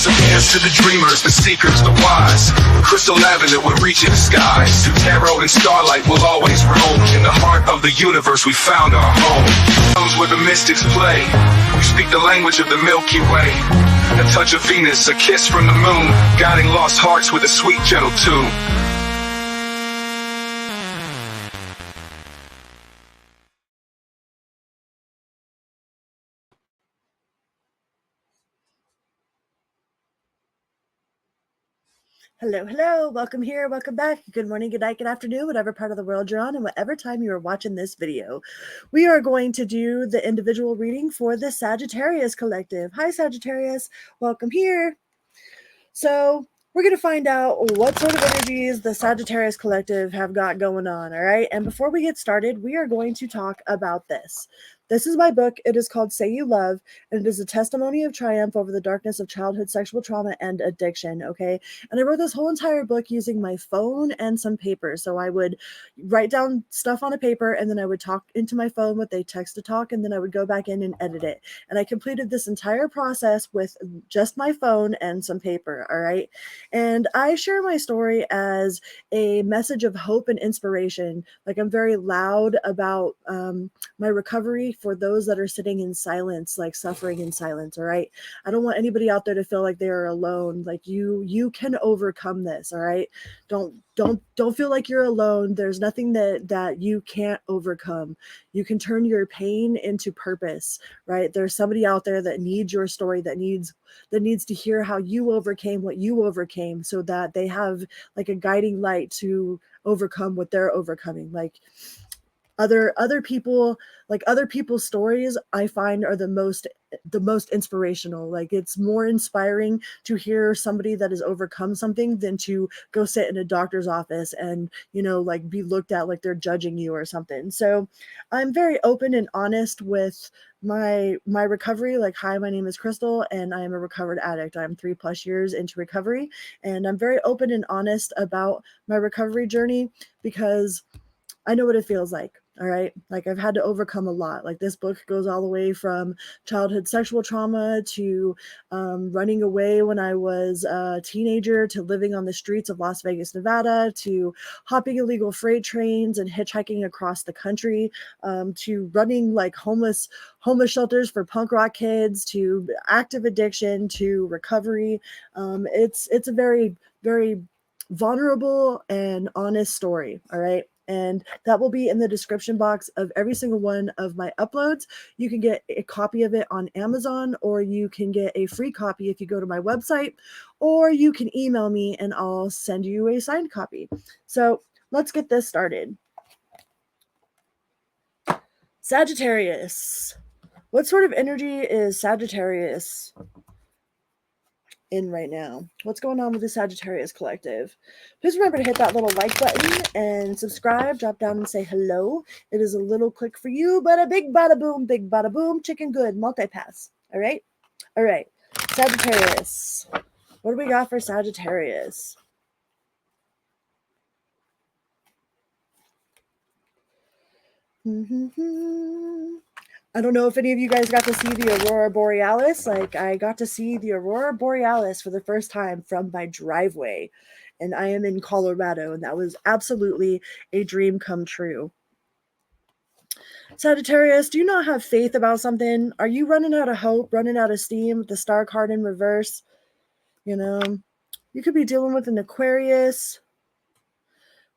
Some hands to the dreamers, the seekers, the wise. Crystal avenue will reach in the skies. Through tarot and starlight will always roam. In the heart of the universe we found our home. Those where the mystics play. We speak the language of the Milky Way. A touch of Venus, a kiss from the moon. Guiding lost hearts with a sweet gentle tune. Hello, hello, welcome here, welcome back. Good morning, good night, good afternoon, whatever part of the world you're on and whatever time you are watching this video. We are going to do the individual reading for the Sagittarius collective. Hi, Sagittarius, welcome here. So we're going to find out what sort of energies the Sagittarius collective have got going on, all right? And before we get started, we are going to talk about this. This is my book. It is called Say You Love, and it is a testimony of triumph over the darkness of childhood sexual trauma and addiction, okay? And I wrote this whole entire book using my phone and some paper. So I would write down stuff on a paper, and then I would talk into my phone with a text-to-talk, and then I would go back in and edit it. And I completed this entire process with just my phone and some paper, all right? And I share my story as a message of hope and inspiration. Like, I'm very loud about my recovery for those that are sitting in silence, like suffering in silence. All right. I don't want anybody out there to feel like they are alone. Like you can overcome this. All right. Don't feel like you're alone. There's nothing that you can't overcome. You can turn your pain into purpose, right? There's somebody out there that needs your story, that needs to hear how you overcame what you overcame, so that they have like a guiding light to overcome what they're overcoming. Like, other people's stories I find are the most inspirational. Like, it's more inspiring to hear somebody that has overcome something than to go sit in a doctor's office and, like, be looked at like they're judging you or something. So I'm very open and honest with my recovery. Like, hi, my name is Crystal and I am a recovered addict. I'm 3+ years into recovery, and I'm very open and honest about my recovery journey because I know what it feels like. All right. Like, I've had to overcome a lot. Like, this book goes all the way from childhood sexual trauma to running away when I was a teenager, to living on the streets of Las Vegas, Nevada, to hopping illegal freight trains and hitchhiking across the country, to running like homeless shelters for punk rock kids, to active addiction, to recovery. It's a very, very vulnerable and honest story. All right. And that will be in the description box of every single one of my uploads. You can get a copy of it on Amazon, or you can get a free copy if you go to my website, or you can email me and I'll send you a signed copy. So let's get this started. Sagittarius. What sort of energy is Sagittarius in right now? What's going on with the Sagittarius collective? Please remember to hit that little like button and subscribe. Drop down and say hello. It is a little click for you, but a big bada boom, chicken good, multi-pass. All right. Sagittarius. What do we got for Sagittarius? I don't know if any of you guys got to see the Aurora Borealis. Like, I got to see the Aurora Borealis for the first time from my driveway, and I am in Colorado, and that was absolutely a dream come true. Sagittarius, do you not have faith about something? Are you running out of hope, running out of steam with the star card in reverse? You could be dealing with an Aquarius,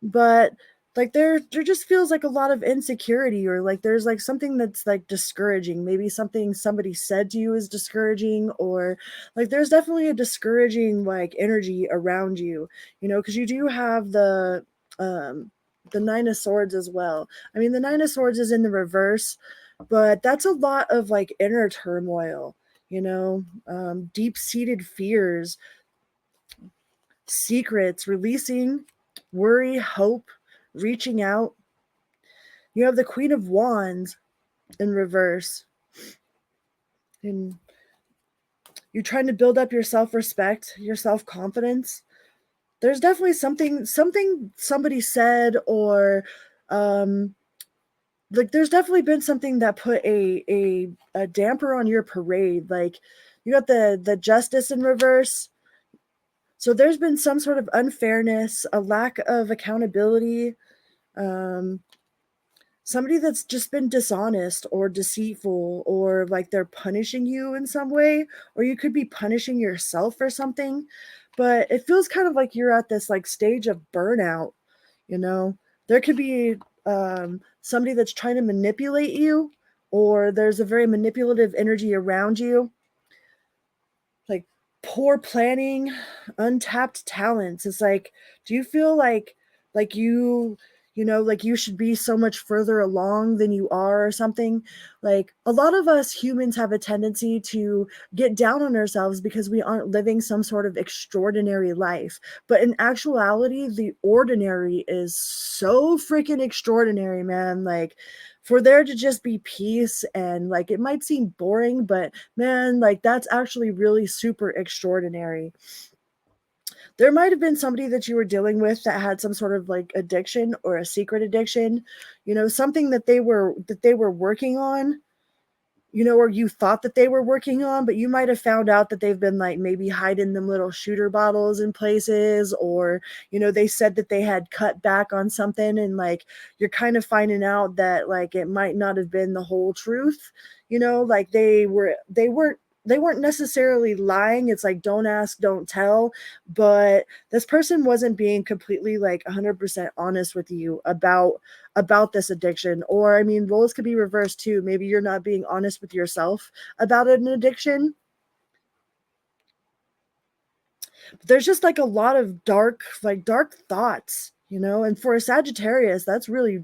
but like there just feels like a lot of insecurity, or like there's like something that's like discouraging. Maybe something somebody said to you is discouraging, or like there's definitely a discouraging like energy around you, because you do have the Nine of Swords as well. I mean, the Nine of Swords is in the reverse, but that's a lot of like inner turmoil, deep-seated fears, secrets, releasing, worry, hope, reaching out. You have the Queen of Wands in reverse, and you're trying to build up your self-respect, your self-confidence. There's definitely something somebody said, or like there's definitely been something that put a damper on your parade. Like You got the justice in reverse. So there's been some sort of unfairness, a lack of accountability, somebody that's just been dishonest or deceitful, or like they're punishing you in some way, or you could be punishing yourself for something. But it feels kind of like you're at this like stage of burnout, you know. There could be somebody that's trying to manipulate you, or there's a very manipulative energy around you, like poor planning, untapped talents. It's like, do you feel like you know, like you should be so much further along than you are or something? Like a lot of us humans have a tendency to get down on ourselves because we aren't living some sort of extraordinary life. But in actuality, the ordinary is so freaking extraordinary, man. Like for there to just be peace, and like it might seem boring, but man, like that's actually really super extraordinary. There might have been somebody that you were dealing with that had some sort of like addiction or a secret addiction, you know, something that they were working on, you know, or you thought that they were working on, but you might have found out that they've been like maybe hiding them little shooter bottles in places, or, you know, they said that they had cut back on something, and like you're kind of finding out that like it might not have been the whole truth, you know, like they weren't necessarily lying. It's like don't ask, don't tell. But this person wasn't being completely like 100% honest with you about this addiction. Or I mean, roles could be reversed too. Maybe you're not being honest with yourself about an addiction. But there's just like a lot of dark thoughts, you know. And for a Sagittarius, that's really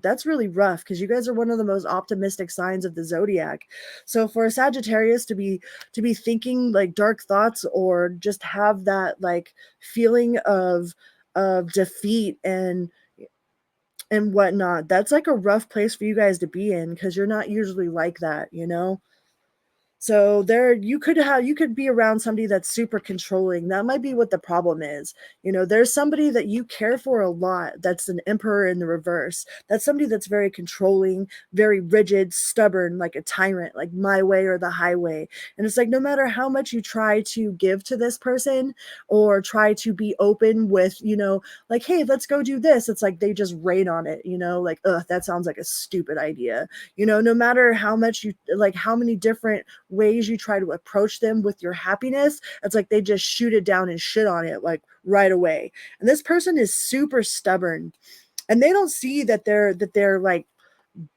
rough, because you guys are one of the most optimistic signs of the zodiac. So for a Sagittarius to be thinking like dark thoughts, or just have that like feeling of defeat and whatnot, that's like a rough place for you guys to be in, because you're not usually like that, you know. So there you could be around somebody that's super controlling. That might be what the problem is. You know, there's somebody that you care for a lot that's an emperor in the reverse. That's somebody that's very controlling, very rigid, stubborn, like a tyrant, like my way or the highway. And it's like no matter how much you try to give to this person, or try to be open with, you know, like, hey, let's go do this, it's like they just rain on it, you know, like, ugh, that sounds like a stupid idea. You know, no matter how much you like, how many different ways you try to approach them with your happiness, it's like they just shoot it down and shit on it like right away. And this person is super stubborn, and they don't see that they're like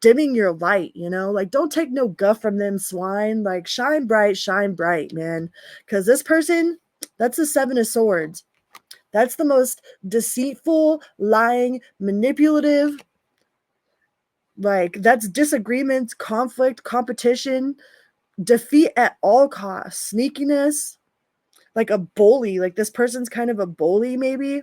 dimming your light, you know. Like don't take no guff from them, swine. Like shine bright, man. Because this person, that's the Seven of Swords. That's the most deceitful, lying, manipulative, like that's disagreement, conflict, competition, defeat at all costs, sneakiness, like a bully. Like this person's kind of a bully, maybe.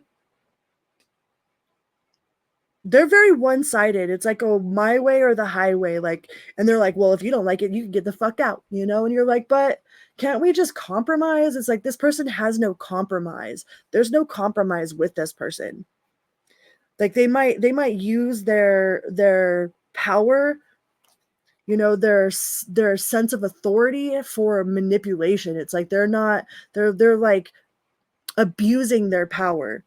They're very one-sided. It's like, oh, my way or the highway. Like, and they're like, well, if you don't like it, you can get the fuck out, you know? And you're like, but can't we just compromise? It's like this person has no compromise. There's no compromise with this person. Like they might use their power, you know, their sense of authority for manipulation. It's like they're like abusing their power,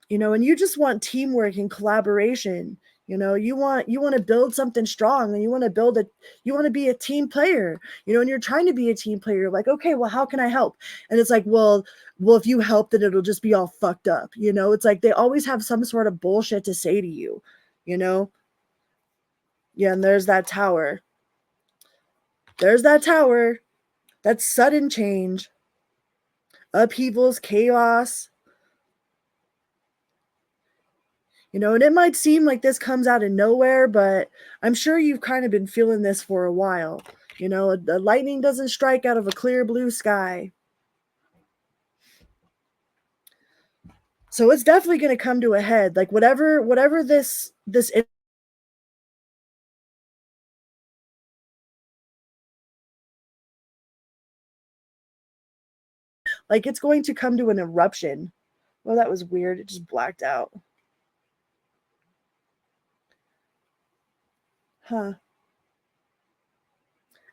you know. And you just want teamwork and collaboration. You know, you want to build something strong, and you want to be a team player, you know. And you're trying to be a team player, like, okay, well, how can I help? And it's like, well, if you help, then it'll just be all fucked up, you know. It's like they always have some sort of bullshit to say to you, you know. Yeah, and there's that tower. That's sudden change, upheavals, chaos, you know. And it might seem like this comes out of nowhere, but I'm sure you've kind of been feeling this for a while. You know, the lightning doesn't strike out of a clear blue sky. So it's definitely going to come to a head. Like whatever this like it's going to come to an eruption. Well, that was weird. It just blacked out. Huh.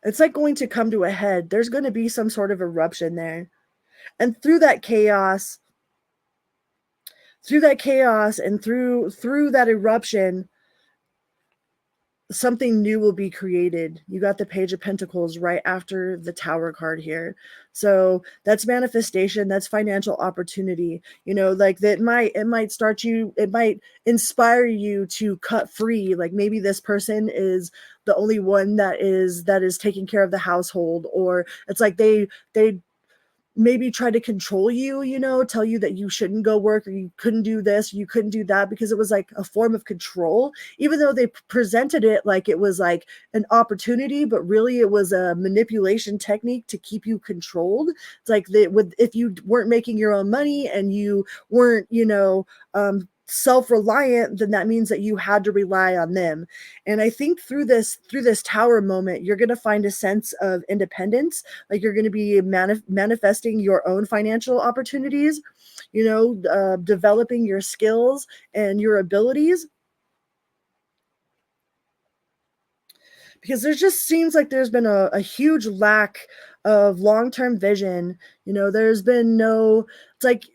It's like going to come to a head. There's going to be some sort of eruption there. And through that chaos, and through that eruption, something new will be created. You got the Page of Pentacles right after the Tower card here. So that's manifestation, that's financial opportunity. You know, like that it might inspire you to cut free. Like maybe this person is the only one that is taking care of the household, or it's like they maybe try to control you, you know, tell you that you shouldn't go work, or you couldn't do this, or you couldn't do that, because it was like a form of control, even though they presented it like it was like an opportunity, but really it was a manipulation technique to keep you controlled. It's like if you weren't making your own money and you weren't, you know, self-reliant, then that means that you had to rely on them. And I think through this Tower moment, you're going to find a sense of independence. Like you're going to be manifesting your own financial opportunities, you know, developing your skills and your abilities, because there just seems like there's been a huge lack of long-term vision. You know, there's been no, it's like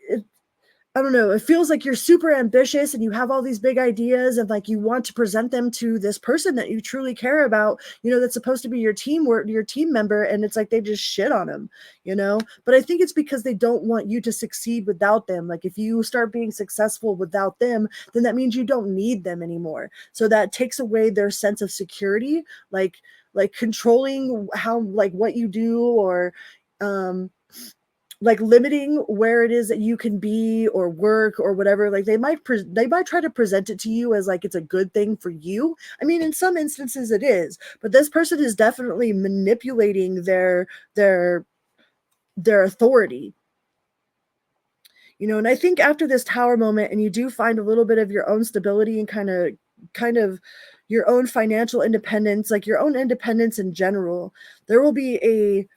I don't know, it feels like you're super ambitious and you have all these big ideas, and like you want to present them to this person that you truly care about, you know, that's supposed to be your team member, and it's like they just shit on them, you know. But I think it's because they don't want you to succeed without them. Like if you start being successful without them, then that means you don't need them anymore. So that takes away their sense of security, like controlling how, like what you do, or like limiting where it is that you can be or work or whatever. Like they might try to present it to you as like it's a good thing for you. I mean, in some instances it is, but this person is definitely manipulating their authority, you know. And I think after this Tower moment, and you do find a little bit of your own stability and kind of your own financial independence, like your own independence in general, there will be a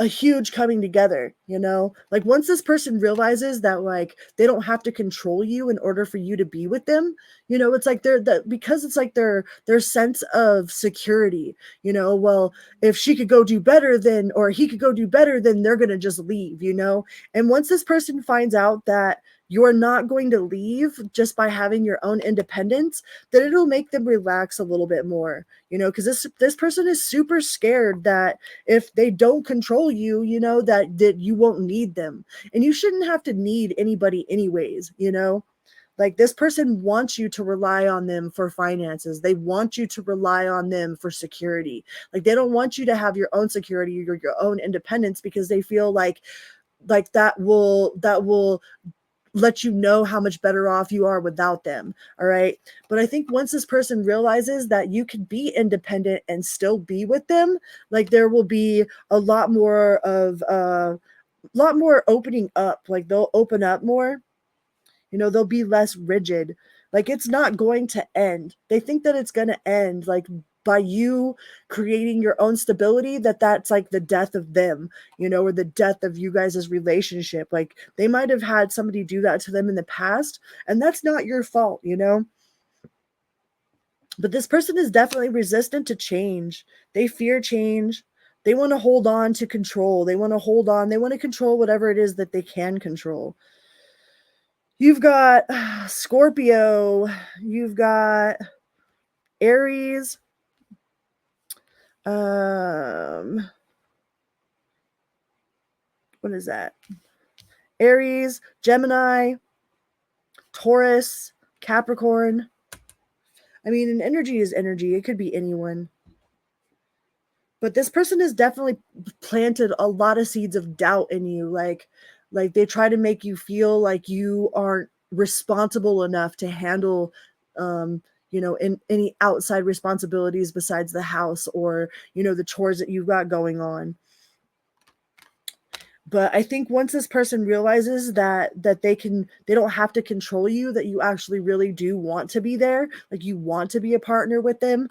huge coming together, you know. Like once this person realizes that like they don't have to control you in order for you to be with them, you know, it's like because it's like their sense of security, you know. Well, if she could go do better, then, or he could go do better, then they're going to just leave, you know. And once this person finds out that you're not going to leave just by having your own independence, then it'll make them relax a little bit more, you know, because this person is super scared that if they don't control you, you know, that you won't need them. And you shouldn't have to need anybody anyways, you know. Like this person wants you to rely on them for finances. They want you to rely on them for security. Like they don't want you to have your own security or your own independence, because they feel like that will let you know how much better off you are without them. All right. But I think once this person realizes that you can be independent and still be with them, like there will be a lot more opening up. Like they'll open up more, you know, they'll be less rigid. Like it's not going to end. They think that it's going to end like by you creating your own stability, that's like the death of them, you know, or the death of you guys' relationship. Like they might have had somebody do that to them in the past, and that's not your fault, you know. But this person is definitely resistant to change. They fear change. They want to hold on to control. They want to control whatever it is that they can control. You've got Scorpio, you've got Aries, what is that? Aries, Gemini, Taurus, Capricorn. I mean, an energy is energy. It could be anyone. But this person has definitely planted a lot of seeds of doubt in you. Like they try to make you feel like you aren't responsible enough to handle, you know, in any outside responsibilities besides the house, or, you know, the chores that you've got going on. But I think once this person realizes that they don't have to control you, that you actually really do want to be there, like you want to be a partner with them,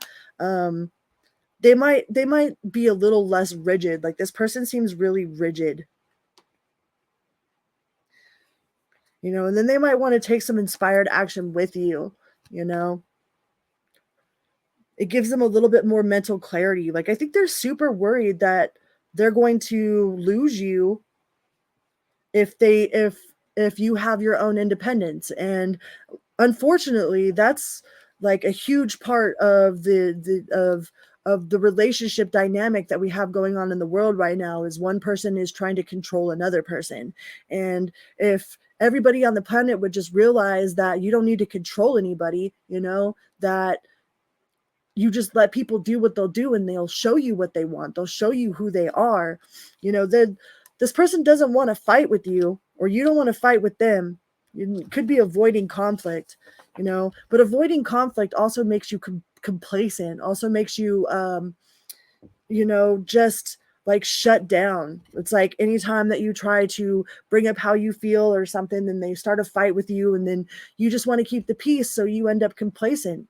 they might be a little less rigid. Like this person seems really rigid, you know, and then they might want to take some inspired action with you, you know. it gives them a little bit more mental clarity. Like, I think they're super worried that they're going to lose you if you have your own independence. And unfortunately, that's like a huge part of the relationship dynamic that we have going on in the world right now, is one person is trying to control another person. And if everybody on the planet would just realize that you don't need to control anybody, that you just let people do what they'll do, and they'll show you what they want. They'll show you who they are. Then this person doesn't want to fight with you, or you don't want to fight with them. You could be avoiding conflict, but avoiding conflict also makes you complacent, also makes you, just like shut down. It's like anytime that you try to bring up how you feel or something, then they start a fight with you, and then you just want to keep the peace. So you end up complacent,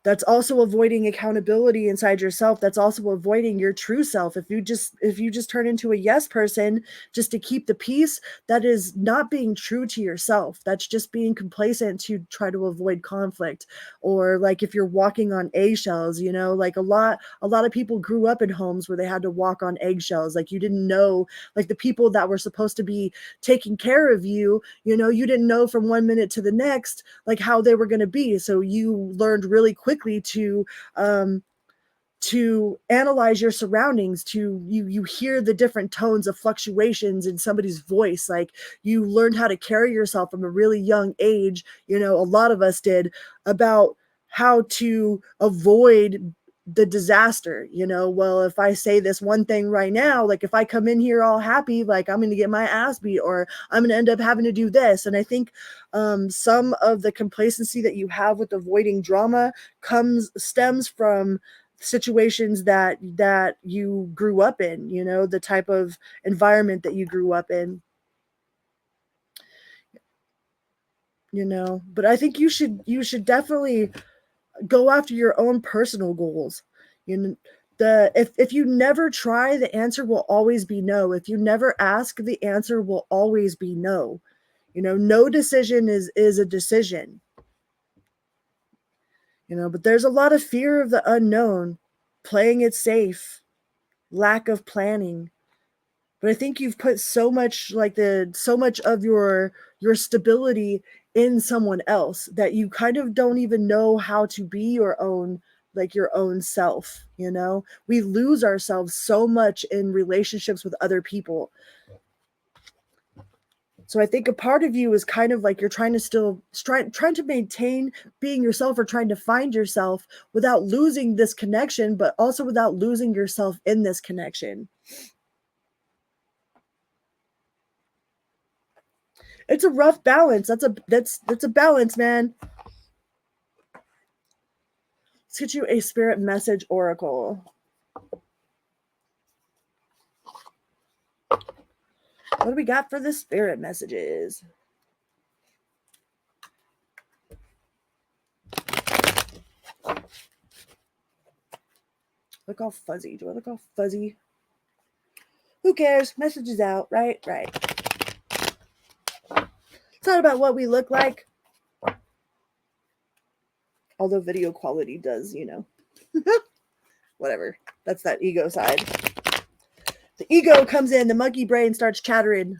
That's also avoiding accountability inside yourself. That's also avoiding your true self. If you just turn into a yes person just to keep the peace, that is not being true to yourself. That's just being complacent to try to avoid conflict. Or like if you're walking on eggshells, like a lot of people grew up in homes where they had to walk on eggshells. Like you didn't know, like the people that were supposed to be taking care of you, you didn't know from one minute to the next like how they were going to be. So you learned really quickly to analyze your surroundings. You hear the different tones of fluctuations in somebody's voice. Like you learned how to carry yourself from a really young age, a lot of us did, about how to avoid the disaster. Well, if I say this one thing right now, like if I come in here all happy, like I'm going to get my ass beat, or I'm going to end up having to do this. And I think some of the complacency that you have with avoiding drama stems from situations that you grew up in, the type of environment that you grew up in, but I think you should definitely go after your own personal goals. If you never try, the answer will always be no. If you never ask, the answer will always be no. No decision is a decision. But there's a lot of fear of the unknown, playing it safe, lack of planning. But I think you've put so much of your stability in someone else that you kind of don't even know how to be your own self. We lose ourselves so much in relationships with other people. So I think a part of you is kind of like you're trying to maintain being yourself, or trying to find yourself without losing this connection, but also without losing yourself in this connection. It's a rough balance. That's a balance, man. Let's get you a spirit message oracle. What do we got for the spirit messages? Look all fuzzy. Do I look all fuzzy? Who cares? Message is out, right? Right. It's not about what we look like. Although video quality does, whatever. That's that ego side. The ego comes in, the monkey brain starts chattering.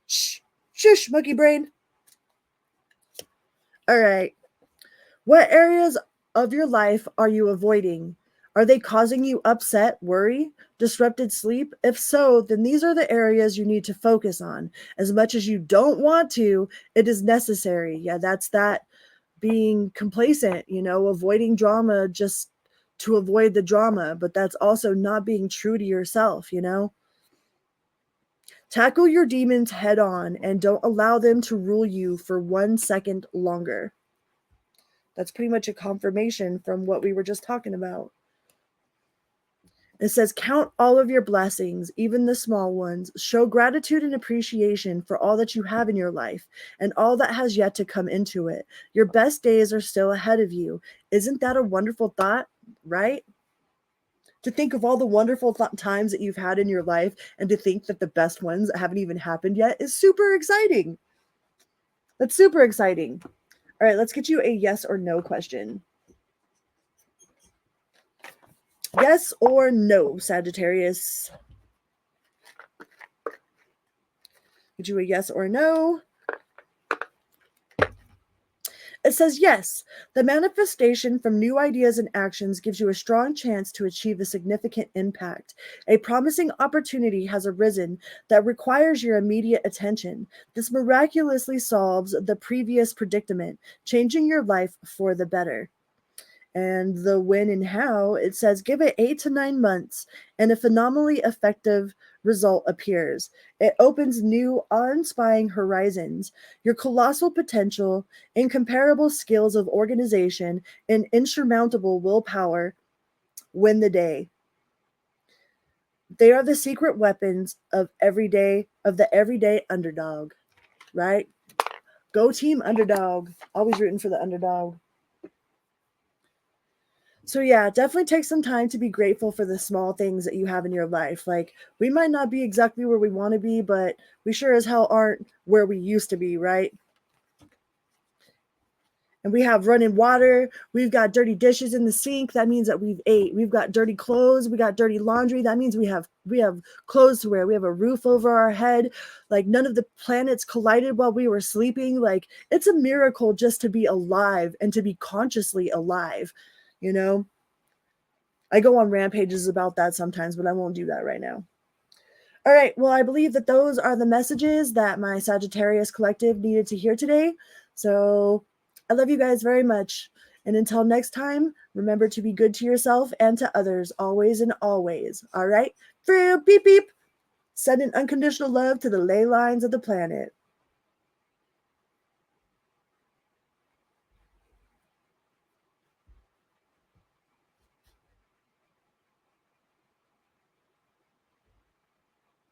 Shh, shush, monkey brain. All right. What areas of your life are you avoiding? Are they causing you upset, worry, disrupted sleep? If so, then these are the areas you need to focus on. As much as you don't want to, it is necessary. Yeah, that's that being complacent, avoiding drama just to avoid the drama. But that's also not being true to yourself, Tackle your demons head on and don't allow them to rule you for 1 second longer. That's pretty much a confirmation from what we were just talking about. It says, count all of your blessings, even the small ones. Show gratitude and appreciation for all that you have in your life and all that has yet to come into it. Your best days are still ahead of you. Isn't that a wonderful thought, right? To think of all the wonderful times that you've had in your life, and to think that the best ones haven't even happened yet, is super exciting. That's super exciting. All right, let's get you a yes or no question. Yes or no, Sagittarius? Get you a yes or no. It says, yes, the manifestation from new ideas and actions gives you a strong chance to achieve a significant impact. A promising opportunity has arisen that requires your immediate attention. This miraculously solves the previous predicament, changing your life for the better. And the when and how, it says, give it 8 to 9 months and a phenomenally effective result appears. It opens new, awe-inspiring horizons. Your colossal potential, incomparable skills of organization, and insurmountable willpower win the day. They are the secret weapons of the everyday underdog, right? Go team underdog. Always rooting for the underdog. So yeah, definitely take some time to be grateful for the small things that you have in your life. Like, we might not be exactly where we want to be, but we sure as hell aren't where we used to be, right? And we have running water. We've got dirty dishes in the sink. That means that we've ate. We've got dirty clothes. We got dirty laundry. That means we have clothes to wear. We have a roof over our head. Like, none of the planets collided while we were sleeping. Like, it's a miracle just to be alive and to be consciously alive, you know? I go on rampages about that sometimes, but I won't do that right now. All right. Well, I believe that those are the messages that my Sagittarius collective needed to hear today. So I love you guys very much. And until next time, remember to be good to yourself and to others, always and always. All right. For real, beep, beep. Sending unconditional love to the ley lines of the planet.